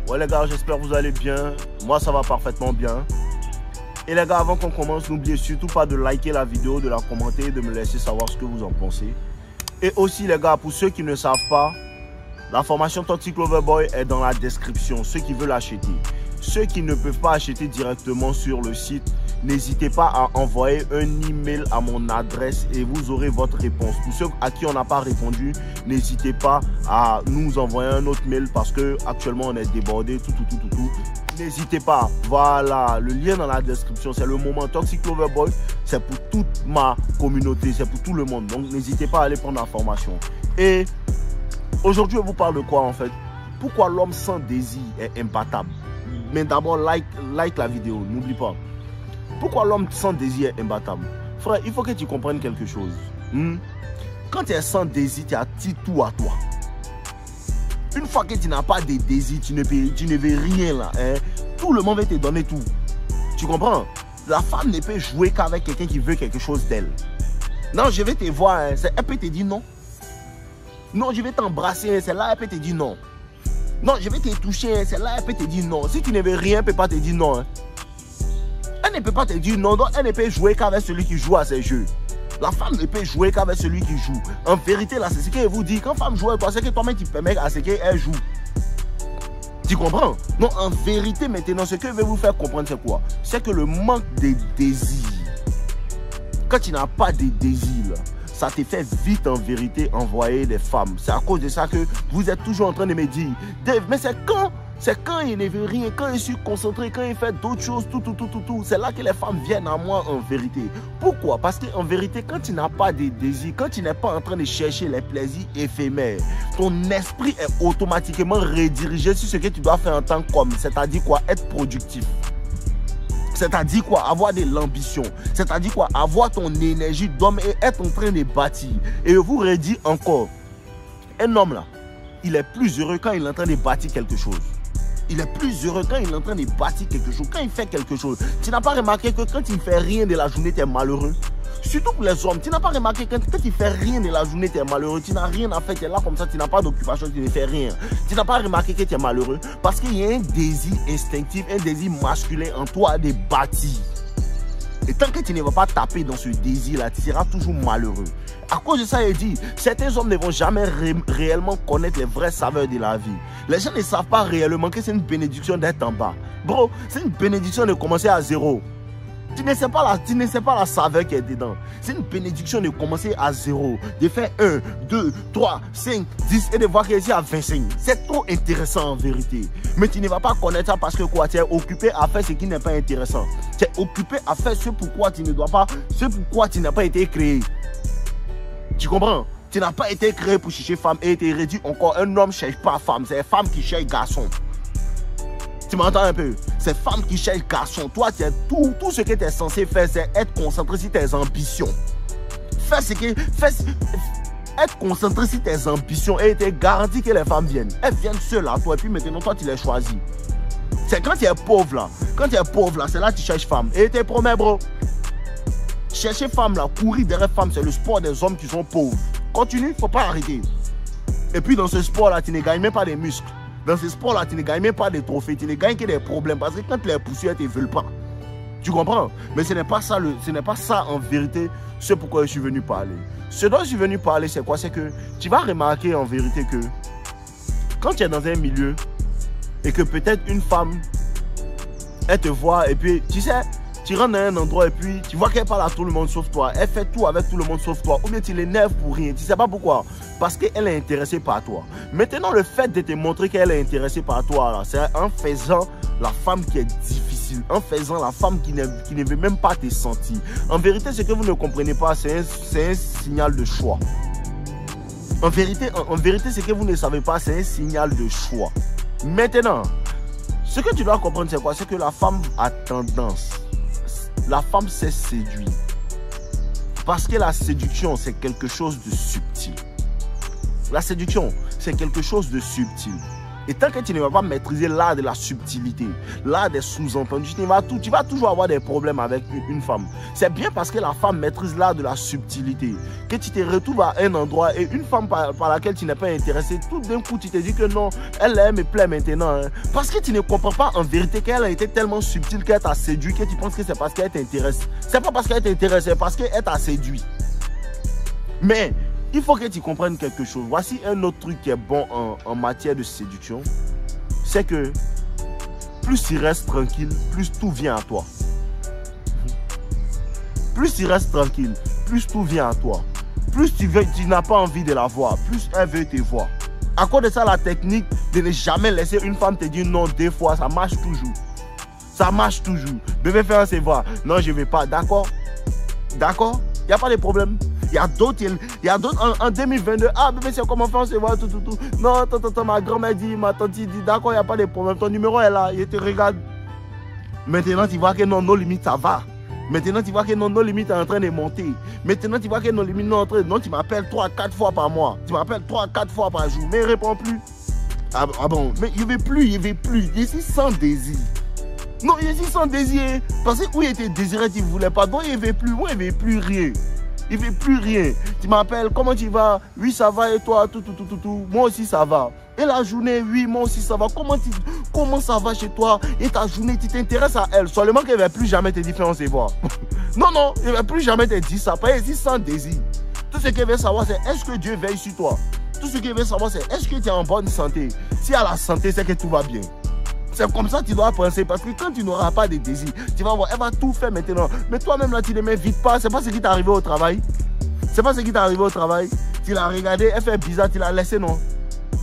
Ouais les gars, j'espère que vous allez bien. Moi ça va parfaitement bien. Et les gars, avant qu'on commence, n'oubliez surtout pas de liker la vidéo, de la commenter, de me laisser savoir ce que vous en pensez. Et aussi les gars, pour ceux qui ne savent pas, la formation Toxic Lover Boy est dans la description, ceux qui veulent acheter. Ceux qui ne peuvent pas acheter directement sur le site, n'hésitez pas à envoyer un email à mon adresse et vous aurez votre réponse. Pour ceux à qui on n'a pas répondu, n'hésitez pas à nous envoyer un autre mail parce que actuellement on est débordé, tout. N'hésitez pas, voilà, le lien dans la description, c'est le moment Toxic Lover Boy, c'est pour toute ma communauté, c'est pour tout le monde. Donc n'hésitez pas à aller prendre la formation. Et aujourd'hui, je vous parle de quoi en fait? Pourquoi l'homme sans désir est imbattable? Mais d'abord, like la vidéo, n'oublie pas. Pourquoi l'homme sans désir est imbattable? Frère, il faut que tu comprennes quelque chose. Quand tu es sans désir, tu as tout à toi. Une fois que tu n'as pas de désir, tu ne veux rien là. Tout le monde va te donner tout. Tu comprends? La femme ne peut jouer qu'avec quelqu'un qui veut quelque chose d'elle. Non, je vais te voir, elle peut te dire non. Non, je vais t'embrasser, celle-là, elle peut te dire non. Non, je vais te toucher, celle-là, elle peut te dire non. Si tu ne veux rien, elle ne peut pas te dire non. Elle ne peut pas te dire non, donc elle ne peut jouer qu'avec celui qui joue à ses jeux. La femme ne peut jouer qu'avec celui qui joue. En vérité, là, c'est ce qu'elle vous dit. Quand femme joue avec toi, c'est que toi-même, tu permets à ce qu'elle joue. Tu comprends? Non, en vérité, maintenant, ce que je vais vous faire comprendre, c'est quoi? C'est que le manque de désir, quand tu n'as pas de désir, là, ça te fait vite en vérité envoyer des femmes. C'est à cause de ça que vous êtes toujours en train de me dire, Dave, mais c'est quand il ne veut rien, quand il suis concentré, quand il fait d'autres choses, tout. C'est là que les femmes viennent à moi en vérité. Pourquoi? Parce qu'en vérité, quand tu n'as pas de désir, quand tu n'es pas en train de chercher les plaisirs éphémères, ton esprit est automatiquement redirigé sur ce que tu dois faire en tant qu'homme. C'est-à-dire quoi? Être productif. C'est-à-dire quoi? Avoir de l'ambition. C'est-à-dire quoi? Avoir ton énergie d'homme et être en train de bâtir. Et je vous redis encore, un homme là, il est plus heureux quand il est en train de bâtir quelque chose. Il est plus heureux quand il est en train de bâtir quelque chose, quand il fait quelque chose. Tu n'as pas remarqué que quand il ne fait rien de la journée, tu es malheureux? Surtout pour les hommes, tu n'as pas remarqué que quand tu ne fais rien de la journée, tu es malheureux. Tu n'as rien à faire, tu es là comme ça, tu n'as pas d'occupation, tu ne fais rien. Tu n'as pas remarqué que tu es malheureux parce qu'il y a un désir instinctif, un désir masculin en toi de bâtir. Et tant que tu ne vas pas taper dans ce désir-là, tu seras toujours malheureux. À cause de ça, il dit, certains hommes ne vont jamais réellement connaître les vraies saveurs de la vie. Les gens ne savent pas réellement que c'est une bénédiction d'être en bas. Bro, c'est une bénédiction de commencer à zéro. Tu ne sais pas la saveur qui est dedans. C'est une bénédiction de commencer à zéro. De faire 1, 2, 3, 5, 10 et de voir qu'il y a 25. C'est trop intéressant en vérité. Mais tu ne vas pas connaître ça parce que quoi? Tu es occupé à faire ce qui n'est pas intéressant. Tu es occupé à faire ce pourquoi tu ne dois pas, ce pourquoi tu n'as pas été créé. Tu comprends? Tu n'as pas été créé pour chercher femme et tu redis encore, un homme ne cherche pas femme, c'est femme qui cherche garçon. Tu m'entends un peu? C'est femme qui cherche garçon. Toi, tout ce que tu es censé faire, c'est être concentré sur tes ambitions. Être concentré sur tes ambitions et te garantis que les femmes viennent. Elles viennent seules à toi et puis maintenant, toi, tu les choisis. C'est quand tu es pauvre là. Quand tu es pauvre là, c'est là que tu cherches femme. Et tu te promets, bro. Chercher femme là, courir derrière femme, c'est le sport des hommes qui sont pauvres. Continue, il ne faut pas arrêter. Et puis dans ce sport là, tu ne gagnes même pas des muscles. Dans ce sport là, tu ne gagnes même pas des trophées, tu ne gagnes que des problèmes. Parce que quand les poussières ne te veulent pas. Tu comprends? Mais ce n'est pas ça en vérité, ce pourquoi je suis venu parler. Ce dont je suis venu parler, c'est quoi? C'est que tu vas remarquer en vérité que quand tu es dans un milieu et que peut-être une femme, elle te voit et puis tu sais, tu rentres dans un endroit et puis tu vois qu'elle parle à tout le monde sauf toi. Elle fait tout avec tout le monde sauf toi. Ou bien tu l'énerves pour rien. Tu ne sais pas pourquoi. Parce qu'elle est intéressée par toi. Maintenant, le fait de te montrer qu'elle est intéressée par toi, c'est en faisant la femme qui est difficile. En faisant la femme qui ne veut même pas te sentir. En vérité, ce que vous ne comprenez pas, c'est un signal de choix. En vérité, ce que vous ne savez pas, c'est un signal de choix. Maintenant, ce que tu dois comprendre, c'est quoi? C'est que la femme a tendance. La femme sait séduire. Parce que la séduction, c'est quelque chose de subtil. La séduction, c'est quelque chose de subtil. Et tant que tu ne vas pas maîtriser l'art de la subtilité, l'art des sous-entendus, tu vas toujours avoir des problèmes avec une femme. C'est bien parce que la femme maîtrise l'art de la subtilité que tu te retrouves à un endroit et une femme par laquelle tu n'es pas intéressé, tout d'un coup tu te dis que non, elle me plaît maintenant. Hein. Parce que tu ne comprends pas en vérité qu'elle a été tellement subtile qu'elle t'a séduit que tu penses que c'est parce qu'elle t'intéresse. C'est pas parce qu'elle t'intéresse, c'est parce qu'elle t'a séduit. Mais il faut que tu comprennes quelque chose. Voici un autre truc qui est bon en matière de séduction. C'est que plus tu restes tranquille, plus tout vient à toi. Plus tu restes tranquille, plus tout vient à toi. Plus tu n'as pas envie de la voir, plus elle veut te voir. À cause de ça, la technique de ne jamais laisser une femme te dire non 2 fois, ça marche toujours. Ça marche toujours. Bébé, fais un se voir. Non, je ne vais pas. D'accord? D'accord? Il n'y a pas de problème. Il y a d'autres en 2022. Ah, bébé, c'est comment faire, on se voit, tout. Non, ma grand-mère dit, ma tante dit, d'accord, il n'y a pas de problème. Ton numéro est là, il te regarde. Maintenant, tu vois que non, nos limites, ça va. Maintenant, tu vois que non, nos limites sont en train de monter. Maintenant, tu vois que nos limites sont en train de... Non, tu m'appelles 3-4 fois par mois. Tu m'appelles 3-4 fois par jour. Mais il ne répond plus. Ah bon, mais il ne veut plus, il ne veut plus. Il est sans désir. Non, il est sans désir. Parce que où il était désiré, tu ne voulais pas. Donc, il ne veut plus. Moi, il ne veut plus rien. Il ne fait plus rien. Tu m'appelles, comment tu vas? Oui, ça va et toi? Tout. Moi aussi, ça va. Et la journée, oui, moi aussi, ça va. Comment ça va chez toi? Et ta journée, tu t'intéresses à elle. Seulement qu'elle ne va plus jamais te dire, on se voit. Non, elle ne va plus jamais te dire ça. Parce qu'elle est sans désir. Tout ce qu'elle veut savoir, c'est est-ce que Dieu veille sur toi? Tout ce qu'elle veut savoir, c'est est-ce que tu es en bonne santé? Si elle a la santé, c'est que tout va bien. C'est comme ça que tu dois penser, parce que quand tu n'auras pas de désir, tu vas voir, elle va tout faire maintenant. Mais toi-même là, tu ne m'invites pas, c'est pas ce qui t'est arrivé au travail. C'est pas ce qui t'est arrivé au travail. Tu l'as regardé, elle fait bizarre, tu l'as laissé, non?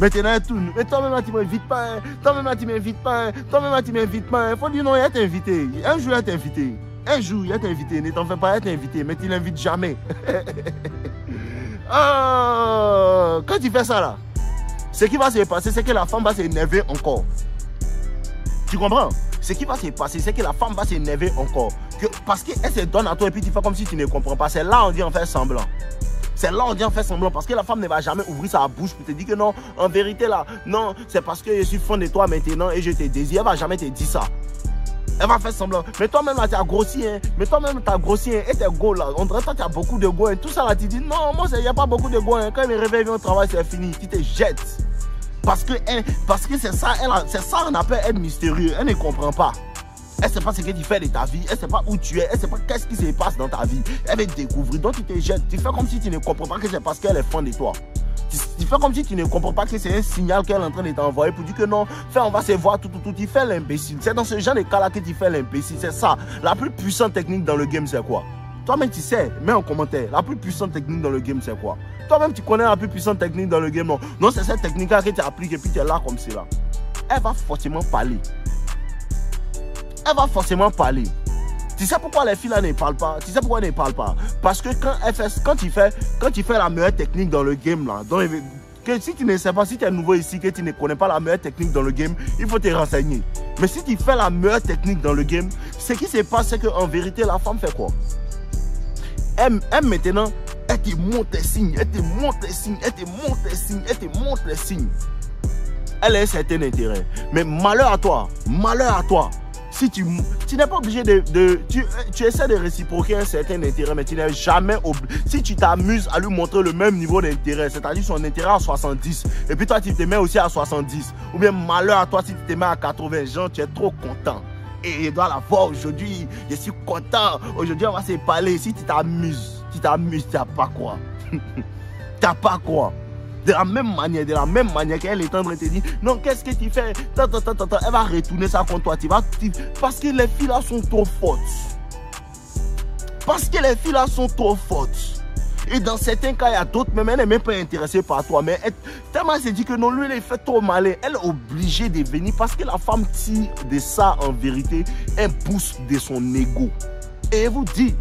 Maintenant, elle tourne. Mais toi-même là, tu ne m'invites pas. Hein. Toi-même là, tu ne m'invites pas. Hein. Toi-même là, tu ne m'invites pas. Il faut dire non, elle t'a invité. Un jour, elle t'a invité. Un jour, elle t'a invité. Ne t'en fais pas, elle t'a invité. Mais tu ne l'invites jamais. Quand tu fais ça là, ce qui va se passer, c'est que la femme va s'énerver encore. Tu comprends? Ce qui va se passer, c'est que la femme va s'énerver encore. Parce qu'elle se donne à toi et puis tu fais comme si tu ne comprends pas. C'est là on dit en fait semblant. C'est là on dit en fait semblant. Parce que la femme ne va jamais ouvrir sa bouche pour te dire que non, en vérité là, non, c'est parce que je suis fan de toi maintenant et je te désire. Elle va jamais te dire ça. Elle va faire semblant. Mais toi-même là, tu as grossi. Hein. Mais toi-même, tu as grossi. Hein. Et tes go là, on dirait que tu as beaucoup de go. Hein. Tout ça là, tu dis non, moi, il n'y a pas beaucoup de go. Hein. Quand il me réveille au travail, c'est fini. Tu te jettes. Parce que c'est ça, on appelle être mystérieux. Elle ne comprend pas. Elle ne sait pas ce que tu fais de ta vie. Elle ne sait pas où tu es. Elle ne sait pas qu'est-ce qui se passe dans ta vie. Elle va te découvrir. Donc tu te jettes. Tu fais comme si tu ne comprends pas que c'est parce qu'elle est fan de toi. Tu fais comme si tu ne comprends pas que c'est un signal qu'elle est en train de t'envoyer pour dire que non, on va se voir tout. Tu fais l'imbécile. C'est dans ce genre de cas-là que tu fais l'imbécile. C'est ça. La plus puissante technique dans le game, c'est quoi? Toi-même, tu sais. Mets en commentaire. La plus puissante technique dans le game, c'est quoi? Toi-même, tu connais la plus puissante technique dans le game. Non, c'est cette technique-là que tu appliques et puis tu es là comme cela. Elle va forcément parler. Elle va forcément parler. Tu sais pourquoi les filles là ne parlent pas? Tu sais pourquoi elles ne parlent pas? Parce que quand tu fais la meilleure technique dans le game là, que si tu ne sais pas, si tu es nouveau ici, que tu ne connais pas la meilleure technique dans le game, il faut te renseigner. Mais si tu fais la meilleure technique dans le game, ce qui se passe, c'est qu'en vérité, la femme fait quoi? Elle maintenant, elle te montre les signes, elle te montre les signes, elle te montre les signes, elle te montre les signes. Elle a un certain intérêt. Mais malheur à toi, si tu n'es pas obligé tu essaies de réciproquer un certain intérêt, mais tu n'es jamais obligé. Si tu t'amuses à lui montrer le même niveau d'intérêt, c'est-à-dire son intérêt à 70, et puis toi tu te mets aussi à 70, ou bien malheur à toi si tu te mets à 80, genre tu es trop content. Et je dois la voir aujourd'hui, je suis content. Aujourd'hui on va se parler. Si tu t'amuses, tu n'as pas quoi. Tu n'as pas quoi. De la même manière qu'elle est en train de te dire non, qu'est-ce que tu fais? Elle va retourner ça contre toi. Parce que les filles là sont trop fortes. Parce que les filles là sont trop fortes. Et dans certains cas, il y a d'autres, même elle n'est même pas intéressée par toi. Mais tellement elle se dit que non, lui, il fait trop malin. Elle est obligée de venir parce que la femme tire de ça en vérité un boost de son ego. Et elle vous dit,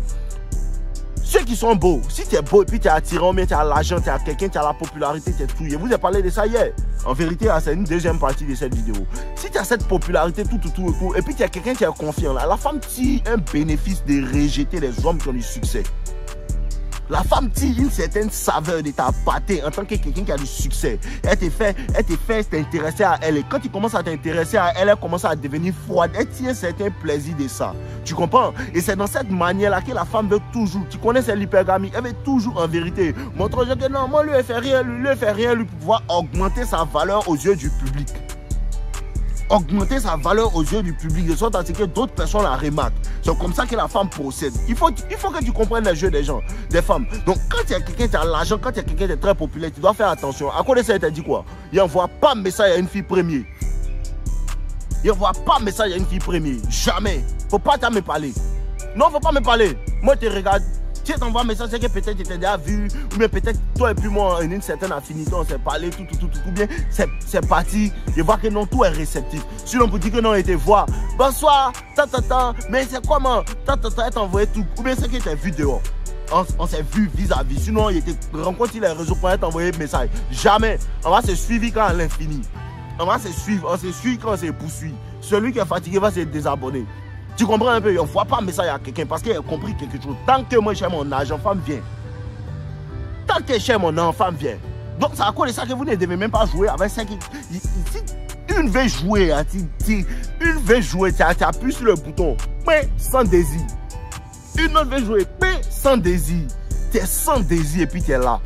ceux qui sont beaux, si tu es beau et puis tu es attirant, mais tu as l'argent, tu as quelqu'un, tu as la popularité, tu es tout. Je vous ai parlé de ça hier. En vérité, c'est une deuxième partie de cette vidéo. Si tu as cette popularité, tout, et puis tu as quelqu'un qui est confiant, là, la femme tire un bénéfice de rejeter les hommes qui ont du succès. La femme tire une certaine saveur de ta pâté en tant que quelqu'un qui a du succès. Elle te fait t'intéresser à elle. Et quand tu commences à t'intéresser à elle, elle commence à devenir froide. Elle tire un certain plaisir de ça. Tu comprends? Et c'est dans cette manière-là que la femme veut toujours. Tu connais c'est l'hypergamie. Elle veut toujours en vérité montrer que non, moi lui, elle fait rien, lui pour pouvoir augmenter sa valeur aux yeux du public. Augmenter sa valeur aux yeux du public, de sorte à ce que d'autres personnes la remarquent. C'est comme ça que la femme procède. Il faut que tu comprennes le jeu des gens, des femmes. Donc quand il y a quelqu'un qui a l'argent, quand il y a quelqu'un qui est très populaire, tu dois faire attention. À quoi de ça, il t'a dit quoi? Il n'envoie pas message à une fille première. Il n'envoie pas message à une fille première. Jamais. Faut pas me parler. Non, faut pas me parler. Moi, je te regarde. Si tu t'envoies un message, c'est que peut-être tu t'es déjà vu, ou bien peut-être toi et puis moi, on a une certaine affinité, on s'est parlé, tout bien, c'est parti. Je vois que non, tout est réceptif. Sinon, pour dire que non, il te voit, bonsoir, mais c'est comment, elle t'a envoyé tout, ou bien c'est que tu t'es vu dehors. On s'est vu vis-à-vis. Sinon, il te rencontre les réseaux pour t'envoyer un message. Jamais. On va se suivre quand à l'infini. On va se suivre quand on se poursuit. Celui qui est fatigué va se désabonner. Tu comprends un peu? On ne voit pas un message à quelqu'un parce qu'il a compris quelque chose. Tant que moi, j'ai mon argent, femme vient. Tant que j'ai mon enfant, vient. Donc, c'est à cause de ça que vous ne devez même pas jouer avec ça. Si une veut jouer, tu appuies sur le bouton, mais sans désir. Une autre veut jouer, mais sans désir. Tu es sans désir et puis tu es là.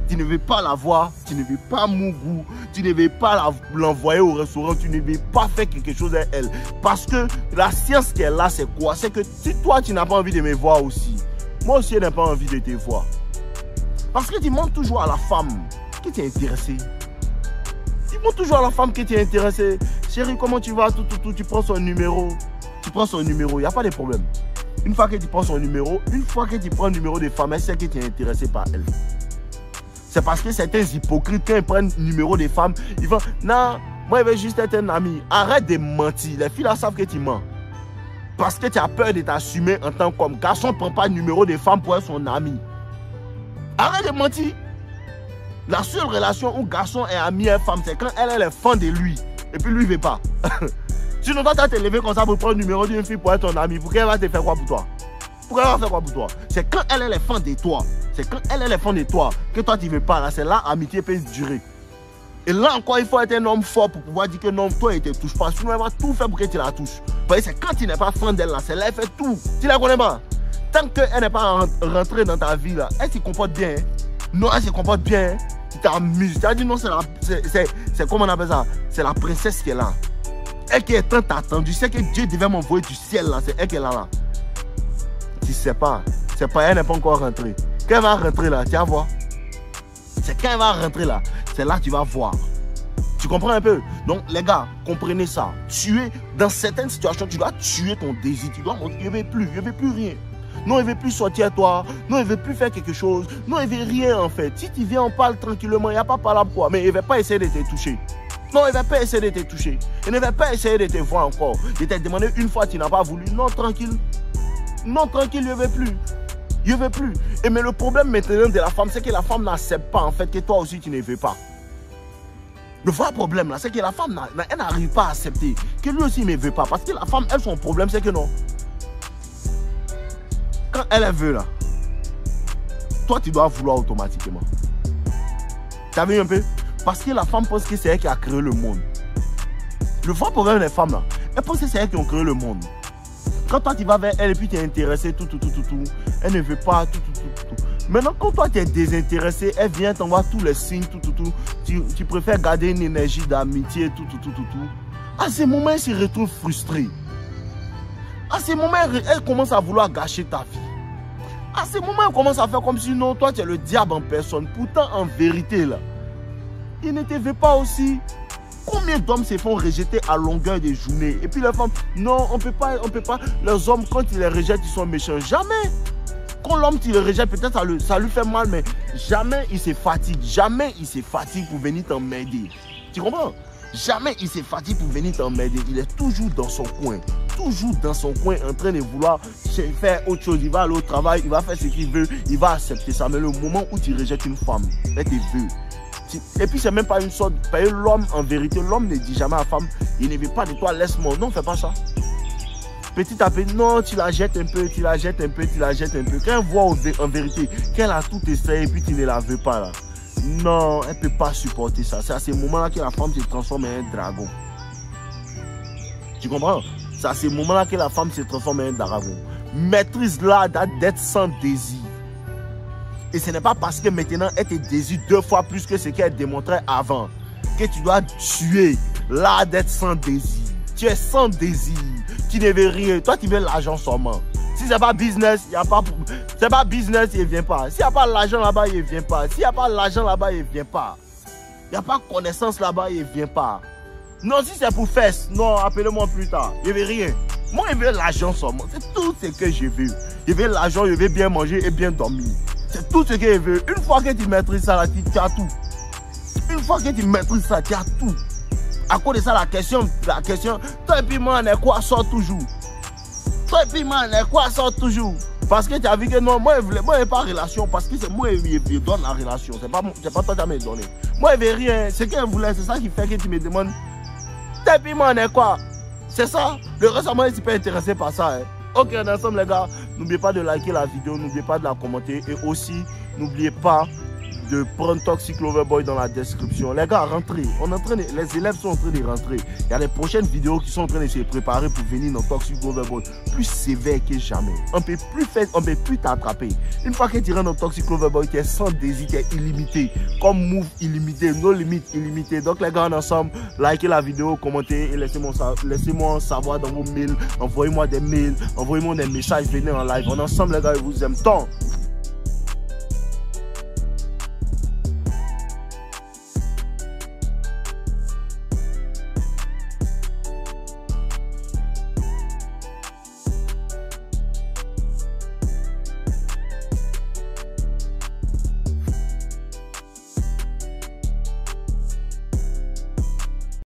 Tu ne veux pas la voir, tu ne veux pas Mougou, tu ne veux pas l'envoyer au restaurant, tu ne veux pas faire quelque chose avec elle. Parce que la science qu'elle a, c'est quoi? C'est que si toi, tu n'as pas envie de me voir aussi, moi aussi, je n'ai pas envie de te voir. Parce que tu montres toujours à la femme qui t'est intéressée. Tu montres toujours à la femme qui t'est intéressée. Chérie, comment tu vas? Tu prends son numéro. Tu prends son numéro, il n'y a pas de problème. Une fois que tu prends son numéro, une fois que tu prends le numéro de femme, elle sait que tu es intéressé par elle. C'est parce que certains hypocrites, quand ils prennent le numéro des femmes, ils vont, non, moi je veux juste être un ami. Arrête de mentir. Les filles là savent que tu mens. Parce que tu as peur de t'assumer en tant qu'homme. Garçon ne prend pas le numéro des femmes pour être son ami. Arrête de mentir. La seule relation où garçon est ami à une femme, c'est quand elle est fan de lui. Et puis lui ne veut pas. Sinon, toi, tu vas te lever comme ça pour prendre le numéro d'une fille pour être ton ami. Pour qu'elle va te faire quoi pour toi? Pourquoi elle va faire quoi pour toi? C'est quand elle est fan de toi. C'est quand elle est fan de toi que toi tu ne veux pas. C'est là l'amitié peut durer. Et là encore, il faut être un homme fort pour pouvoir dire que non, toi, il ne te touche pas. Sinon, elle va tout faire pour que tu la touches. Parce que c'est quand tu n'es pas fan d'elle, là, c'est là, elle fait tout. Tu la connais pas? Tant qu'elle n'est pas rentrée dans ta vie, là, elle se comporte bien. Hein? Non, elle se comporte bien. Hein? Tu t'amuses. Tu as dit non, c'est comment on appelle ça? C'est la princesse qui est là. Elle qui est tant attendue. Tu sais que Dieu devait m'envoyer du ciel, là. C'est elle qui est là. Tu sais pas. C'est pas elle n'est pas encore rentrée. Quand elle va rentrer là, tu vas voir. C'est quand elle va rentrer là, c'est là que tu vas voir. Tu comprends un peu? Donc les gars, comprenez ça. Tuer, dans certaines situations, tu dois tuer ton désir. Tu dois montrer, je ne veux plus rien. Non, il ne veut plus sortir à toi. Non, il ne veut plus faire quelque chose. Non, il ne veut rien en fait. Si tu viens, on parle tranquillement, il n'y a pas parlé quoi. Mais il ne va pas essayer de te toucher. Non, il ne va pas essayer de te toucher. Il ne va pas essayer de te voir encore. Il t'a demandé une fois, tu n'as pas voulu. Non, tranquille. Non, tranquille, je ne veux plus. Je ne veux plus. Et mais le problème maintenant de la femme, c'est que la femme n'accepte pas en fait que toi aussi tu ne veux pas. Le vrai problème là, c'est que la femme elle n'arrive pas à accepter que lui aussi ne veut pas. Parce que la femme, elle, son problème, c'est que non. Quand elle veut là, toi tu dois vouloir automatiquement. Tu as vu un peu? Parce que la femme pense que c'est elle qui a créé le monde. Le vrai problème des femmes là, elle pense que c'est elle qui a créé le monde. Quand toi tu vas vers elle et puis tu es intéressé, elle ne veut pas, Maintenant, quand toi tu es désintéressé, elle vient t'envoyer tous les signes, tu préfères garder une énergie d'amitié, À ce moment, elle se retrouve frustrée. À ce moment, elle commence à vouloir gâcher ta vie. À ce moment, elle commence à faire comme si non, toi tu es le diable en personne. Pourtant, en vérité, là, il ne te veut pas aussi. Combien d'hommes se font rejeter à longueur de journée? Et puis les femmes, non, on peut pas. Les hommes, quand ils les rejettent, ils sont méchants. Jamais. Quand l'homme, tu le rejettes, peut-être ça lui fait mal, mais jamais il se fatigue. Jamais il se fatigue pour venir t'emmerder. Tu comprends? Jamais il se fatigue pour venir t'emmerder. Il est toujours dans son coin. Toujours dans son coin, en train de vouloir faire autre chose. Il va aller au travail, il va faire ce qu'il veut. Il va accepter ça. Mais le moment où tu rejettes une femme, elle te veut. Et puis c'est même pas une sorte. L'homme en vérité, l'homme ne dit jamais à la femme, il ne veut pas de toi, laisse-moi. Non, fais pas ça. petit à petit, non, tu la jettes un peu, tu la jettes un peu, tu la jettes un peu. Quand elle voit en vérité qu'elle a tout essayé et puis tu ne la veux pas là, non, elle ne peut pas supporter ça. C'est à ce moment-là que la femme se transforme en un dragon. Tu comprends? C'est à ce moment-là que la femme se transforme en un dragon. Maîtrise-la d'être sans désir. Et ce n'est pas parce que maintenant elle te désire 2 fois plus que ce qu'elle démontrait avant que tu dois tuer l'art d'être sans désir. Tu es sans désir. Tu ne veux rien. Toi, tu veux l'argent seulement. Si ce n'est pas business, il n'y a pas. C'est pas business, il ne vient pas. S'il n'y a pas l'argent là-bas, il ne vient pas. S'il n'y a pas l'argent là-bas, il ne vient pas. Il n'y a pas connaissance là-bas, il ne vient pas. Non, si c'est pour fesses, non, appelez-moi plus tard. Je ne veux rien. Moi, je veux l'argent seulement. C'est tout ce que je veux. Je veux l'argent, je veux bien manger et bien dormir. C'est tout ce que je veux. Une fois que tu maîtrises ça, là, tu as tout. Une fois que tu maîtrises ça, tu as tout. À cause de ça, la question, toi et puis moi, on est quoi sort toujours. Toi et puis moi, on est quoi sort toujours. Parce que tu as vu que non, moi, je n'ai pas de relation. Parce que c'est moi qui donne la relation. C'est pas toi qui m'as donné. Moi, je ne veux rien. Ce qu'elle voulait, c'est ça qui fait que tu me demandes. Toi et puis moi, on est quoi. C'est ça. Le reste, moi, je ne suis pas intéressé par ça. Hein. Ok, on est ensemble, les gars. N'oubliez pas de liker la vidéo. N'oubliez pas de la commenter. Et aussi, n'oubliez pas de prendre Toxic Loverboy dans la description. Les gars, rentrez. Les élèves sont en train de rentrer. Il y a les prochaines vidéos qui sont en train de se préparer pour venir dans Toxic Loverboy. Plus sévère que jamais. On peut plus t'attraper. Une fois que tu rentres dans Toxic Loverboy, tu es sans désir, tu es illimité. Comme move illimité, no limite illimité. Donc les gars, on est ensemble. Likez la vidéo, commentez et laissez-moi savoir dans vos mails. Envoyez-moi des mails, envoyez-moi des messages, venez en live. On est ensemble les gars, je vous aime tant.